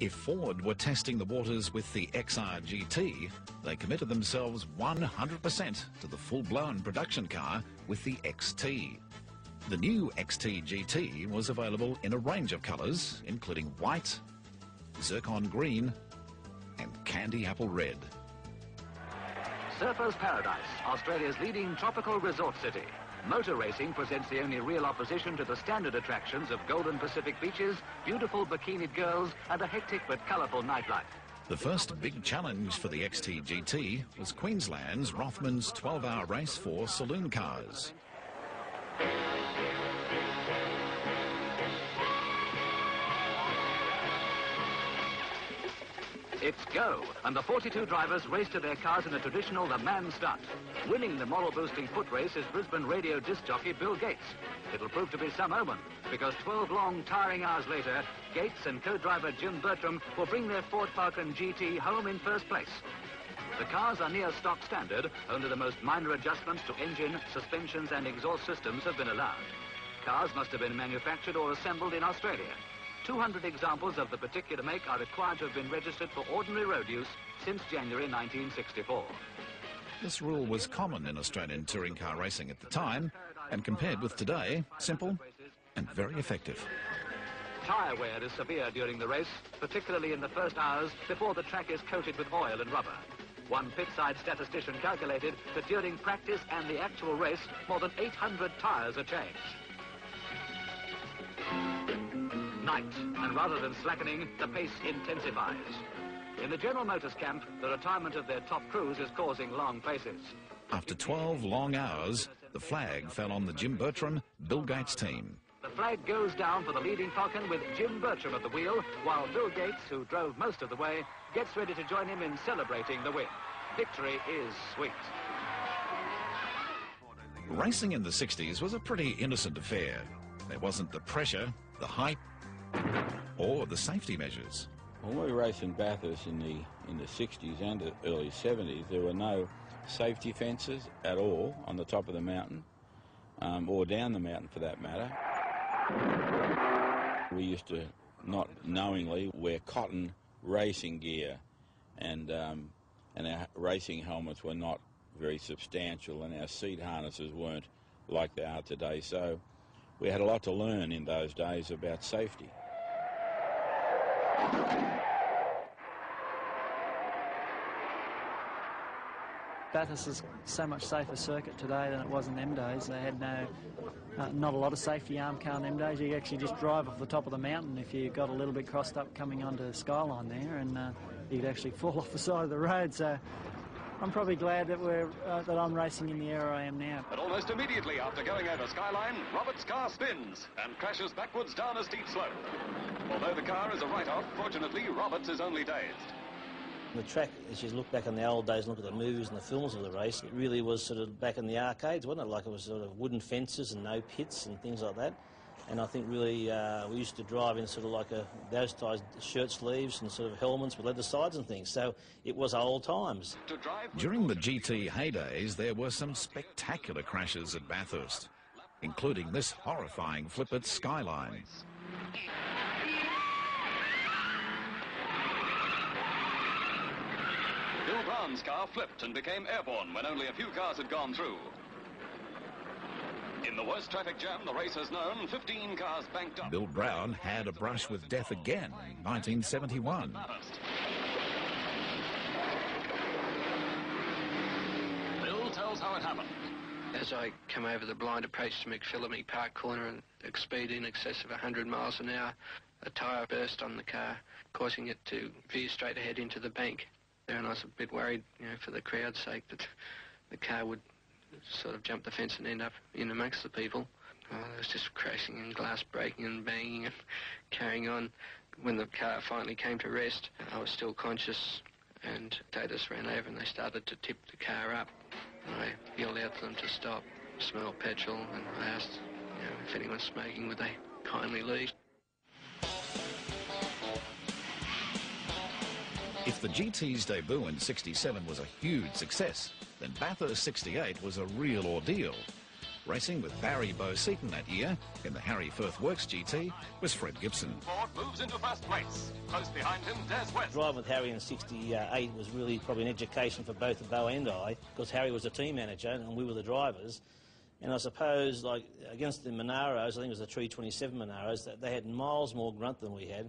If Ford were testing the waters with the XR GT, they committed themselves 100% to the full-blown production car with the XT. The new XT GT was available in a range of colours, including white, zircon green and candy apple red. Surfers' Paradise, Australia's leading tropical resort city. Motor racing presents the only real opposition to the standard attractions of golden Pacific beaches, beautiful bikinied girls and a hectic but colourful nightlife. The first big challenge for the XT GT was Queensland's Rothmans 12-hour race for saloon cars. It's go, and the 42 drivers race to their cars in a traditional The Man stunt. Winning the moral-boosting foot race is Brisbane radio disc jockey Bill Gates. It'll prove to be some omen, because 12 long, tiring hours later, Gates and co-driver Jim Bertram will bring their Ford Falcon GT home in first place. The cars are near stock standard, only the most minor adjustments to engine, suspensions and exhaust systems have been allowed. Cars must have been manufactured or assembled in Australia. 200 examples of the particular make are required to have been registered for ordinary road use since January 1964. This rule was common in Australian touring car racing at the time, and compared with today, simple and very effective. Tyre wear is severe during the race, particularly in the first hours before the track is coated with oil and rubber. One pit-side statistician calculated that during practice and the actual race, more than 800 tyres are changed. Night, and rather than slackening, the pace intensifies. In the General Motors camp, the retirement of their top crews is causing long paces. After 12 long hours, the flag fell on the Jim Bertram, Bill Gates team. The flag goes down for the leading Falcon with Jim Bertram at the wheel, while Bill Gates, who drove most of the way, gets ready to join him in celebrating the win. Victory is sweet. Racing in the 60s was a pretty innocent affair. There wasn't the pressure, the hype, or the safety measures. When we raced in Bathurst in the 60s and the early 70s, there were no safety fences at all on the top of the mountain, or down the mountain for that matter. We used to not knowingly wear cotton racing gear, and our racing helmets were not very substantial, and our seat harnesses weren't like they are today. So we had a lot to learn in those days about safety. Bathurst is so much safer circuit today than it was in them days. They had not a lot of safety arm car in them days. You actually just drive off the top of the mountain if you got a little bit crossed up coming onto the skyline there, and you'd actually fall off the side of the road. So I'm probably glad that that I'm racing in the era I am now. But almost immediately after going over skyline, Robert's car spins and crashes backwards down a steep slope. Although the car is a write-off, fortunately Roberts is only dazed. The track, as you look back in the old days and look at the movies and the films of the race, it really was sort of back in the arcades, wasn't it? Like it was sort of wooden fences and no pits and things like that. And I think really we used to drive in sort of like those types shirt sleeves and sort of helmets with leather sides and things. So it was old times. During the GT heydays, there were some spectacular crashes at Bathurst, including this horrifying flip at Skyline. Bill Brown's car flipped and became airborne when only a few cars had gone through. In the worst traffic jam the race has known, 15 cars banked up. Bill Brown had a brush with death again in 1971. Bill tells how it happened. As I come over the blind approach to McPhillamy Park Corner and at speed in excess of 100 miles an hour, a tyre burst on the car, causing it to veer straight ahead into the bank. And I was a bit worried, for the crowd's sake, that the car would sort of jump the fence and end up in amongst the people. It was just crashing and glass breaking and banging and carrying on. When the car finally came to rest, I was still conscious, and Datus ran over and they started to tip the car up. And I yelled out to them to stop, smell petrol, and I asked, if anyone's smoking, would they kindly leave? If the GT's debut in '67 was a huge success, then Bathurst '68 was a real ordeal. Racing with Barry Bowe-Seaton that year in the Harry Firth Works GT was Fred Gibson. Ford moves into first place. Close behind him, Des West. Driving with Harry in '68 was really probably an education for both Beau and I, because Harry was the team manager and we were the drivers. And I suppose, like, against the Monaros, I think it was the 327 Monaros, that they had miles more grunt than we had.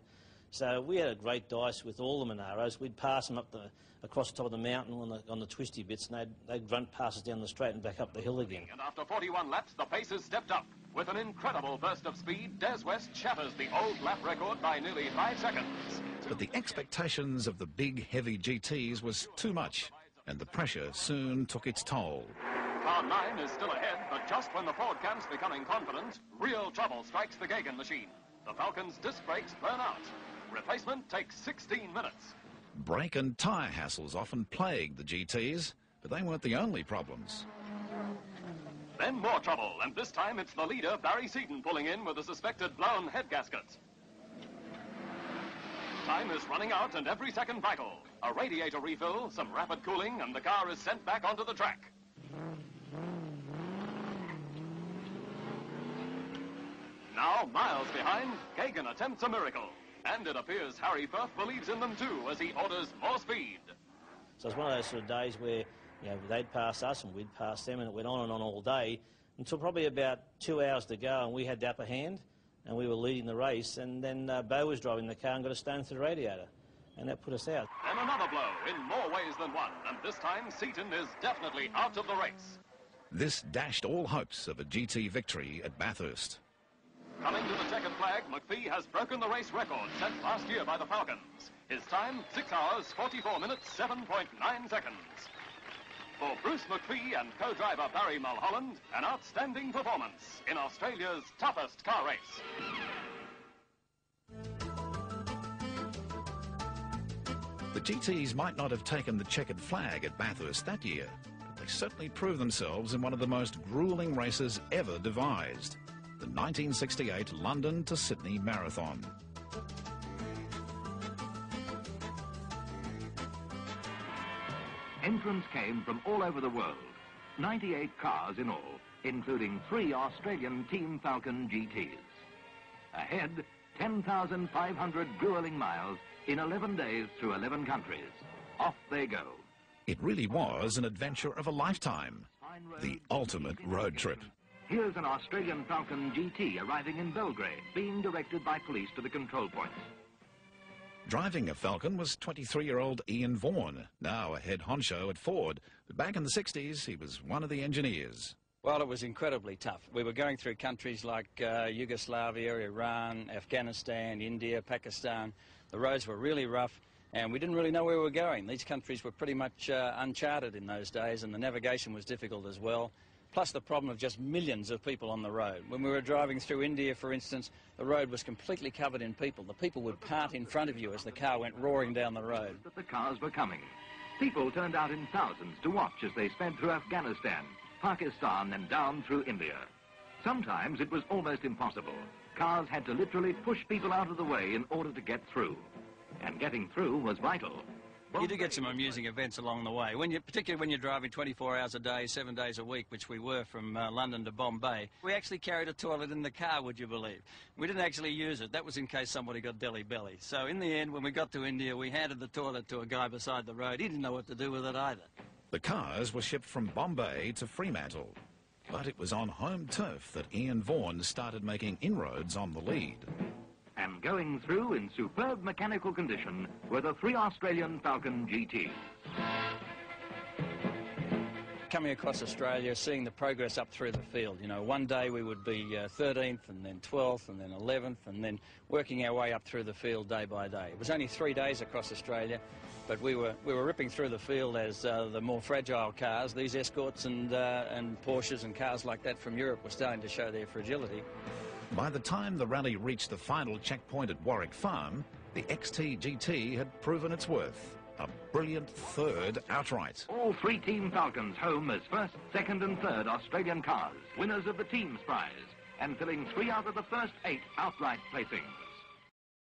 So we had a great dice with all the Monaros. We'd pass them up across the top of the mountain on the twisty bits, and they'd grunt past us down the straight and back up the hill again. And after 41 laps, the pace has stepped up. With an incredible burst of speed, Des West shatters the old lap record by nearly 5 seconds. But the expectations of the big, heavy GTs was too much, and the pressure soon took its toll. Car 9 is still ahead, but just when the Ford camp's becoming confident, real trouble strikes the Gagan machine. The Falcon's disc brakes burn out. Replacement takes 16 minutes. Brake and tyre hassles often plagued the GTs, but they weren't the only problems. Then more trouble, and this time it's the leader, Barry Seaton, pulling in with a suspected blown head gasket. Time is running out and every second vital. A radiator refill, some rapid cooling, and the car is sent back onto the track. Now, miles behind, Gagan attempts a miracle. And it appears Harry Firth believes in them too, as he orders more speed. So it's one of those sort of days where, you know, they'd pass us and we'd pass them, and it went on and on all day until probably about 2 hours to go, and we had the upper hand and we were leading the race, and then Beau was driving the car and got a stone through the radiator, and that put us out. And another blow in more ways than one, and this time Seaton is definitely out of the race. This dashed all hopes of a GT victory at Bathurst. Coming to the checkered flag, McPhee has broken the race record set last year by the Falcons. His time, 6 hours, 44 minutes, 7.9 seconds. For Bruce McPhee and co-driver Barry Mulholland, an outstanding performance in Australia's toughest car race. The GTs might not have taken the checkered flag at Bathurst that year, but they certainly proved themselves in one of the most gruelling races ever devised. The 1968 London to Sydney Marathon. Entrants came from all over the world. 98 cars in all, including 3 Australian Team Falcon GTs. Ahead, 10,500 grueling miles in 11 days through 11 countries. Off they go. It really was an adventure of a lifetime. The ultimate road trip. Here's an Australian Falcon GT arriving in Belgrade, being directed by police to the control points. Driving a Falcon was 23-year-old Ian Vaughan, now a head honcho at Ford. But back in the 60s, he was one of the engineers. Well, it was incredibly tough. We were going through countries like Yugoslavia, Iran, Afghanistan, India, Pakistan. The roads were really rough, and we didn't really know where we were going. These countries were pretty much uncharted in those days, and the navigation was difficult as well. Plus the problem of just millions of people on the road. When we were driving through India, for instance, the road was completely covered in people. The people would part in front of you as the car went roaring down the road. That the cars were coming. People turned out in thousands to watch as they sped through Afghanistan, Pakistan, and down through India. Sometimes it was almost impossible. Cars had to literally push people out of the way in order to get through. And getting through was vital. You do get some amusing events along the way, particularly when you're driving 24 hours a day, 7 days a week, which we were from London to Bombay. We actually carried a toilet in the car, would you believe? We didn't actually use it. That was in case somebody got deli belly. So in the end, when we got to India, we handed the toilet to a guy beside the road. He didn't know what to do with it either. The cars were shipped from Bombay to Fremantle. But it was on home turf that Ian Vaughan started making inroads on the lead. And going through in superb mechanical condition were the 3 Australian Falcon GTs. Coming across Australia, seeing the progress up through the field. You know, one day we would be 13th and then 12th and then 11th and then working our way up through the field day by day. It was only 3 days across Australia, but we were ripping through the field as the more fragile cars, these Escorts and Porsches and cars like that from Europe were starting to show their fragility. By the time the rally reached the final checkpoint at Warwick Farm, the XT GT had proven its worth. A brilliant third outright. All 3 Team Falcons home as first, second and third Australian cars, winners of the team's prize, and filling 3 out of the first 8 outright placings.